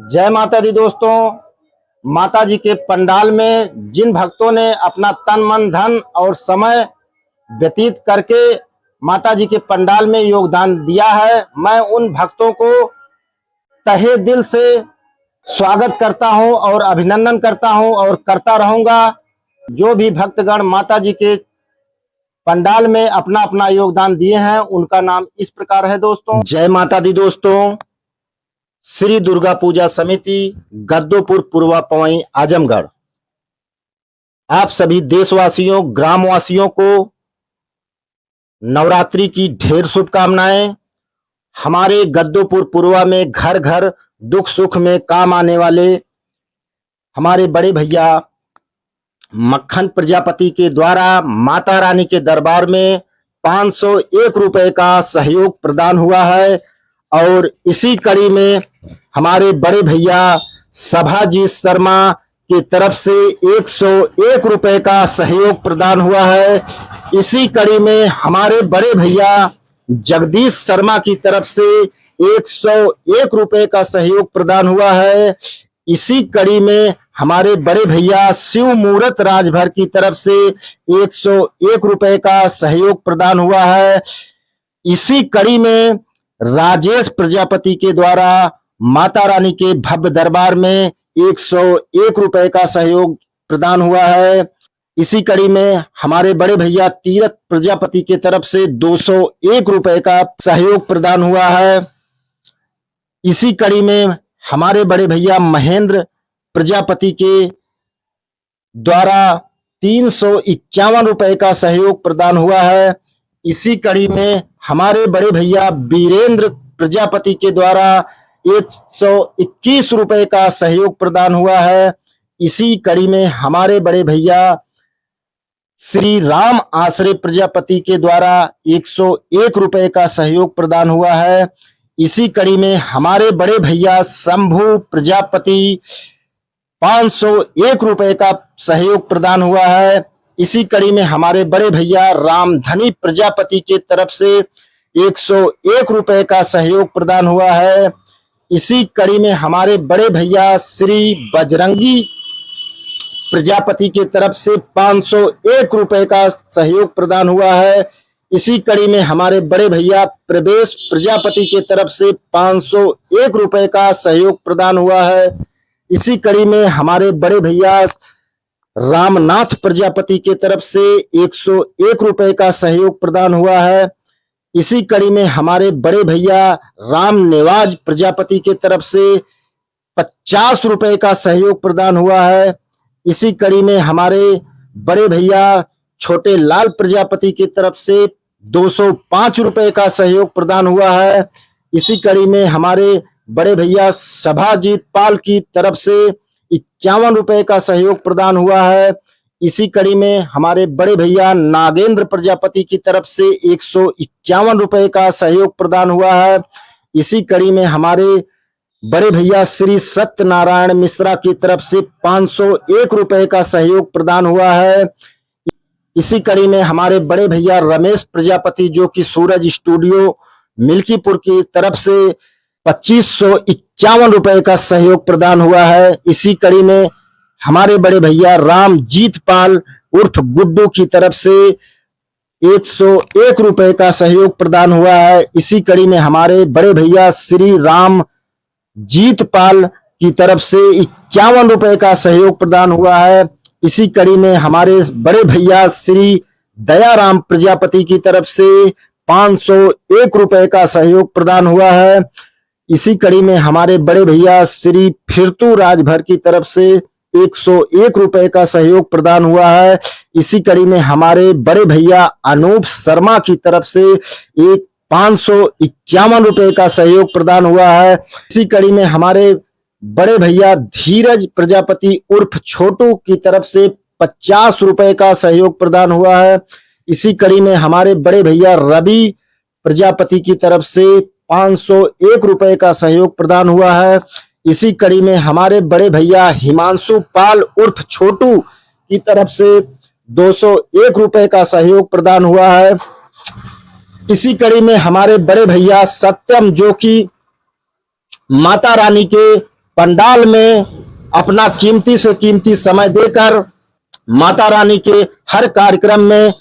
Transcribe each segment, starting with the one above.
जय माता दी दोस्तों। माता जी के पंडाल में जिन भक्तों ने अपना तन मन धन और समय व्यतीत करके माता जी के पंडाल में योगदान दिया है, मैं उन भक्तों को तहे दिल से स्वागत करता हूं और अभिनंदन करता हूं और करता रहूंगा। जो भी भक्तगण माता जी के पंडाल में अपना अपना योगदान दिए हैं उनका नाम इस प्रकार है दोस्तों। जय माता दी दोस्तों। श्री दुर्गा पूजा समिति गद्दोपुर पूर्वा पवई आजमगढ़ आप सभी देशवासियों ग्रामवासियों को नवरात्रि की ढेर शुभकामनाएं। हमारे गद्दोपुर पूर्वा में घर घर दुख सुख में काम आने वाले हमारे बड़े भैया मक्खन प्रजापति के द्वारा माता रानी के दरबार में 501 रुपए का सहयोग प्रदान हुआ है और इसी कड़ी में हमारे बड़े भैया सभाजी शर्मा की तरफ से 101 रुपए का सहयोग प्रदान हुआ है। इसी कड़ी में हमारे बड़े भैया जगदीश शर्मा की तरफ से 101 रुपए का सहयोग प्रदान हुआ है। इसी कड़ी में हमारे बड़े भैया शिव मूर्त राजभर की तरफ से 101 रुपए का सहयोग प्रदान हुआ है। इसी कड़ी में राजेश प्रजापति के द्वारा माता रानी के भव्य दरबार में 101 रुपए का सहयोग प्रदान हुआ है। इसी कड़ी में हमारे बड़े भैया तीरथ प्रजापति के तरफ से 201 रुपए का सहयोग प्रदान हुआ है। इसी कड़ी में हमारे बड़े भैया महेंद्र प्रजापति के द्वारा 351 रुपए का सहयोग प्रदान हुआ है। इसी कड़ी में हमारे बड़े भैया वीरेंद्र प्रजापति के द्वारा 121 रुपए का सहयोग प्रदान हुआ है। इसी कड़ी में हमारे बड़े भैया श्री राम आश्रय प्रजापति के द्वारा 101 रुपए का सहयोग प्रदान हुआ है। इसी कड़ी में हमारे बड़े भैया शंभू प्रजापति 501 रुपए का सहयोग प्रदान हुआ है। इसी कड़ी में हमारे बड़े भैया रामधनी प्रजापति के तरफ से 101 रुपए का सहयोग प्रदान हुआ है। इसी कड़ी में हमारे बड़े भैया श्री बजरंगी प्रजापति की तरफ से 501 रुपए का सहयोग प्रदान हुआ है। इसी कड़ी में हमारे बड़े भैया प्रवेश प्रजापति की तरफ से 501 रुपए का सहयोग प्रदान हुआ है। इसी कड़ी में हमारे बड़े भैया रामनाथ प्रजापति की तरफ से 101 रुपए का सहयोग प्रदान हुआ है। इसी कड़ी में हमारे बड़े भैया राम निवाज प्रजापति की तरफ से 50 रुपए का सहयोग प्रदान हुआ है। इसी कड़ी में हमारे बड़े भैया छोटे लाल प्रजापति की तरफ से 205 रुपए का सहयोग प्रदान हुआ है। इसी कड़ी में हमारे बड़े भैया सभाजीत पाल की तरफ से 51 रुपए का सहयोग प्रदान हुआ है। इसी कड़ी में हमारे बड़े भैया नागेंद्र प्रजापति की तरफ से 151 रुपए का सहयोग प्रदान हुआ है। इसी कड़ी में हमारे बड़े भैया श्री सत्यनारायण मिश्रा की तरफ से 501 रुपए का सहयोग प्रदान हुआ है। इसी कड़ी में हमारे बड़े भैया रमेश प्रजापति जो कि सूरज स्टूडियो मिल्कीपुर की तरफ से 2551 रुपए का सहयोग प्रदान हुआ है। इसी कड़ी में हमारे बड़े भैया रामजीत पाल उर्फ गुड्डू की तरफ से 101 रुपए का सहयोग प्रदान हुआ है। इसी कड़ी में हमारे बड़े भैया श्री राम जीत पाल की तरफ से 51 रुपए का सहयोग प्रदान हुआ है। इसी कड़ी में हमारे बड़े भैया श्री दयाराम प्रजापति की तरफ से 501 रुपए का सहयोग प्रदान हुआ है। इसी कड़ी में हमारे बड़े भैया श्री फिरतू राजभर की तरफ से 101 रुपए का सहयोग प्रदान हुआ है। इसी कड़ी में हमारे बड़े भैया अनूप शर्मा की तरफ से 551 रुपए का सहयोग प्रदान हुआ है। इसी कड़ी में हमारे बड़े भैया धीरज प्रजापति उर्फ छोटू की तरफ से 50 रुपए का सहयोग प्रदान हुआ है। इसी कड़ी में हमारे बड़े भैया रवि प्रजापति की तरफ से 501 रुपए का सहयोग प्रदान हुआ है। इसी कड़ी में हमारे बड़े भैया हिमांशु पाल उर्फ छोटू की तरफ से 201 रुपए का सहयोग प्रदान हुआ है। इसी कड़ी में हमारे बड़े भैया सत्यम जो कि माता रानी के पंडाल में अपना कीमती से कीमती समय देकर माता रानी के हर कार्यक्रम में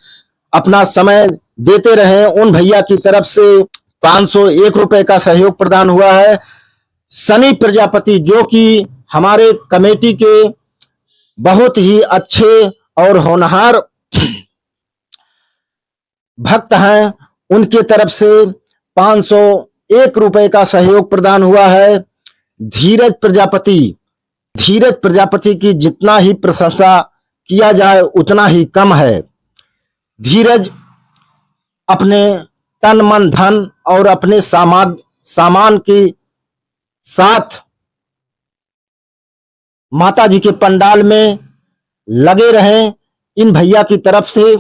अपना समय देते रहे, उन भैया की तरफ से 501 रुपए का सहयोग प्रदान हुआ है। सनी प्रजापति जो कि हमारे कमेटी के बहुत ही अच्छे और होनहार भक्त हैं, उनके तरफ से 501 रुपए का सहयोग प्रदान हुआ है। धीरज प्रजापति की जितना ही प्रशंसा किया जाए उतना ही कम है। धीरज अपने तन मन धन और अपने सामान के साथ माता जी के पंडाल में लगे रहे। इन भैया की तरफ से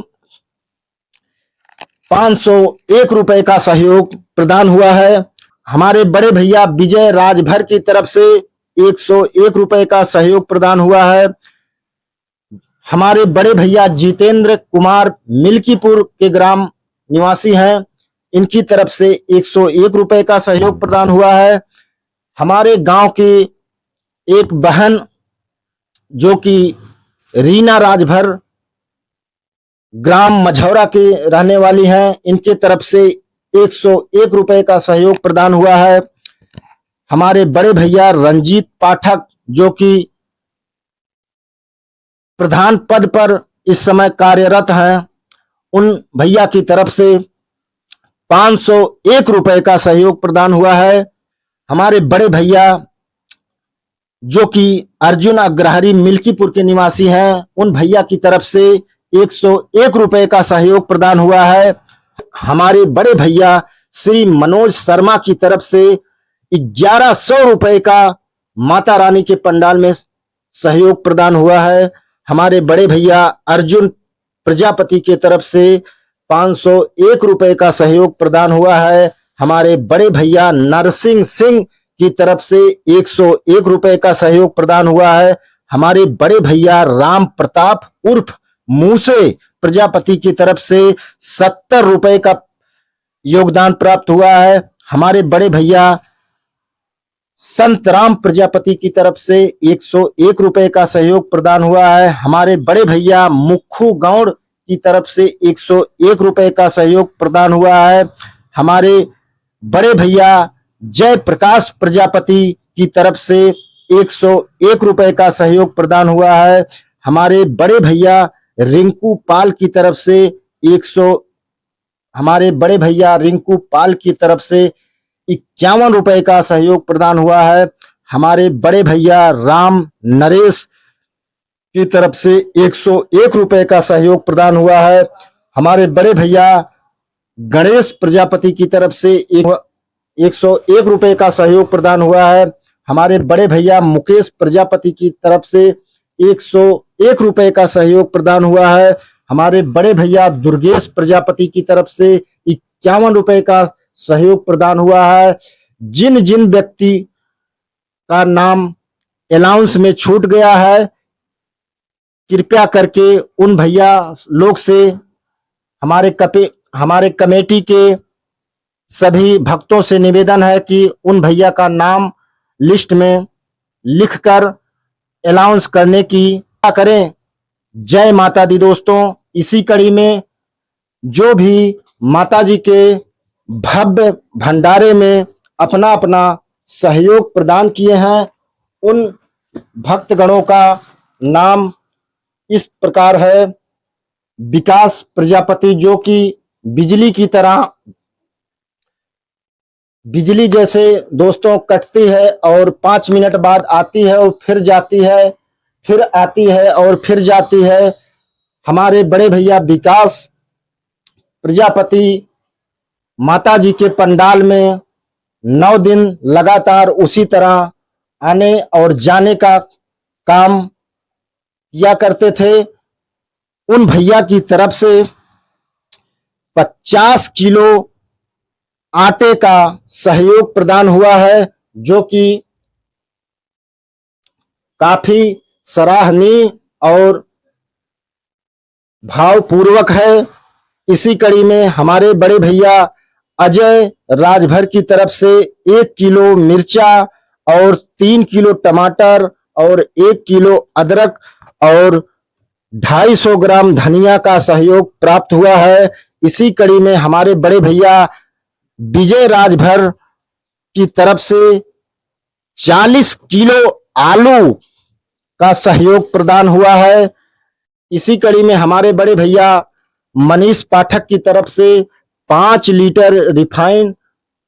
501 रुपए का सहयोग प्रदान हुआ है। हमारे बड़े भैया विजय राजभर की तरफ से 101 रुपए का सहयोग प्रदान हुआ है। हमारे बड़े भैया जितेंद्र कुमार मिल्कीपुर के ग्राम निवासी हैं, इनकी तरफ से 101 रुपए का सहयोग प्रदान हुआ है। हमारे गांव की एक बहन जो कि रीना राजभर ग्राम मझौरा के रहने वाली हैं, इनके तरफ से 101 रुपए का सहयोग प्रदान हुआ है। हमारे बड़े भैया रंजीत पाठक जो कि प्रधान पद पर इस समय कार्यरत हैं, उन भैया की तरफ से 501 रुपए का सहयोग प्रदान हुआ है। हमारे बड़े भैया जो कि अर्जुन अग्रहरी मिल्कीपुर के निवासी हैं, उन भैया की तरफ से 101 रुपए का सहयोग प्रदान हुआ है। हमारे बड़े भैया श्री मनोज शर्मा की तरफ से 1100 रुपए का माता रानी के पंडाल में सहयोग प्रदान हुआ है। हमारे बड़े भैया अर्जुन प्रजापति की तरफ से 501 रुपए का सहयोग प्रदान हुआ है। हमारे बड़े भैया नरसिंह सिंह की तरफ से 101 रुपए का सहयोग प्रदान हुआ है। हमारे बड़े भैया राम प्रताप उर्फ मूसे प्रजापति की तरफ से 70 रुपए का योगदान प्राप्त हुआ है। हमारे बड़े भैया संत राम प्रजापति की तरफ से 101 रुपए का सहयोग प्रदान हुआ है। हमारे बड़े भैया मुखू गौड़ की तरफ से 101 रुपए का सहयोग प्रदान हुआ है। हमारे बड़े भैया जय प्रकाश प्रजापति की तरफ से 101 रुपए का सहयोग प्रदान हुआ है। हमारे बड़े भैया रिंकू पाल की तरफ से हमारे बड़े भैया रिंकू पाल की तरफ से 51 रुपए का सहयोग प्रदान हुआ है। हमारे बड़े भैया राम नरेश की तरफ से 101 रुपए का सहयोग प्रदान हुआ है। हमारे बड़े भैया गणेश प्रजापति की तरफ से 101 रुपए का सहयोग प्रदान हुआ है। हमारे बड़े भैया मुकेश प्रजापति की तरफ से 101 रुपए का सहयोग प्रदान हुआ है। हमारे बड़े भैया दुर्गेश प्रजापति की तरफ से 51 रुपए का सहयोग प्रदान हुआ है। जिन जिन व्यक्ति का नाम अलाउंस में छूट गया है, कृपया करके उन भैया लोग से हमारे कमेटी के सभी भक्तों से निवेदन है कि उन भैया का नाम लिस्ट में लिखकर अलाउंस करने की करें। जय माता दी दोस्तों, इसी कड़ी में जो भी माता जी के भव्य भंडारे में अपना अपना सहयोग प्रदान किए हैं, उन भक्तगणों का नाम इस प्रकार है। विकास प्रजापति जो कि बिजली जैसे दोस्तों कटती है और 5 मिनट बाद आती है और फिर जाती है, फिर आती है और फिर जाती है। हमारे बड़े भैया विकास प्रजापति माता जी के पंडाल में 9 दिन लगातार उसी तरह आने और जाने का काम किया करते थे। उन भैया की तरफ से 50 किलो आटे का सहयोग प्रदान हुआ है, जो कि काफी सराहनीय और भावपूर्वक है। इसी कड़ी में हमारे बड़े भैया अजय राजभर की तरफ से 1 किलो मिर्चा और 3 किलो टमाटर और 1 किलो अदरक और 250 ग्राम धनिया का सहयोग प्राप्त हुआ है। इसी कड़ी में हमारे बड़े भैया विजय राजभर की तरफ से 40 किलो आलू का सहयोग प्रदान हुआ है। इसी कड़ी में हमारे बड़े भैया मनीष पाठक की तरफ से 5 लीटर रिफाइन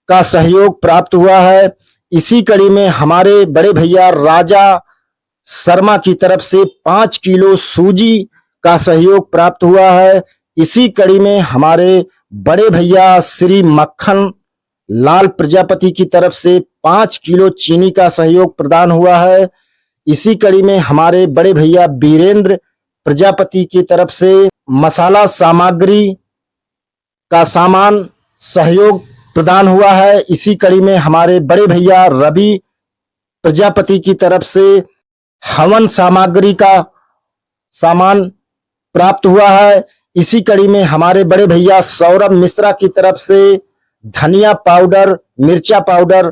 का सहयोग प्राप्त हुआ है। इसी कड़ी में हमारे बड़े भैया राजा शर्मा की तरफ से 5 किलो सूजी का सहयोग प्राप्त हुआ है। इसी कड़ी में हमारे बड़े भैया श्री मक्खन लाल प्रजापति की तरफ से 5 किलो चीनी का सहयोग प्रदान हुआ है। इसी कड़ी में हमारे बड़े भैया वीरेंद्र प्रजापति की तरफ से मसाला सामग्री का सामान सहयोग प्रदान हुआ है। इसी कड़ी में हमारे बड़े भैया रवि प्रजापति की तरफ से हवन सामग्री का सामान प्राप्त हुआ है। इसी कड़ी में हमारे बड़े भैया सौरभ मिश्रा की तरफ से धनिया पाउडर, मिर्चा पाउडर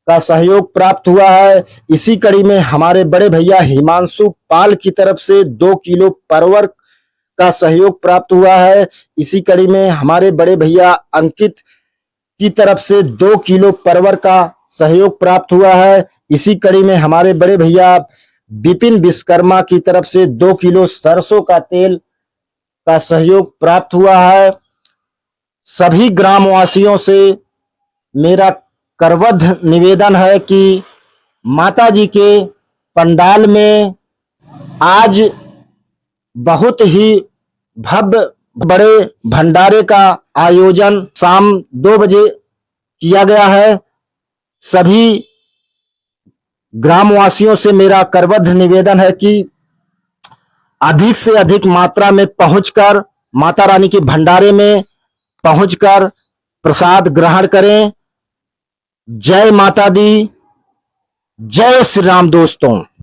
का सहयोग प्राप्त हुआ है। इसी कड़ी में हमारे बड़े भैया हिमांशु पाल की तरफ से 2 किलो परवर का सहयोग प्राप्त हुआ है। इसी कड़ी में हमारे बड़े भैया अंकित की तरफ से 2 किलो परवर का सहयोग प्राप्त हुआ है। इसी कड़ी में हमारे बड़े भैया विपिन विश्वकर्मा की तरफ से 2 किलो सरसों का तेल का सहयोग प्राप्त हुआ है। सभी ग्रामवासियों से मेरा करबद्ध निवेदन है कि माता जी के पंडाल में आज बहुत ही भव्य बड़े भंडारे का आयोजन शाम 2 बजे किया गया है। सभी ग्रामवासियों से मेरा करबद्ध निवेदन है कि अधिक से अधिक मात्रा में पहुंचकर माता रानी के भंडारे में पहुंचकर प्रसाद ग्रहण करें। जय माता दी, जय श्री राम दोस्तों।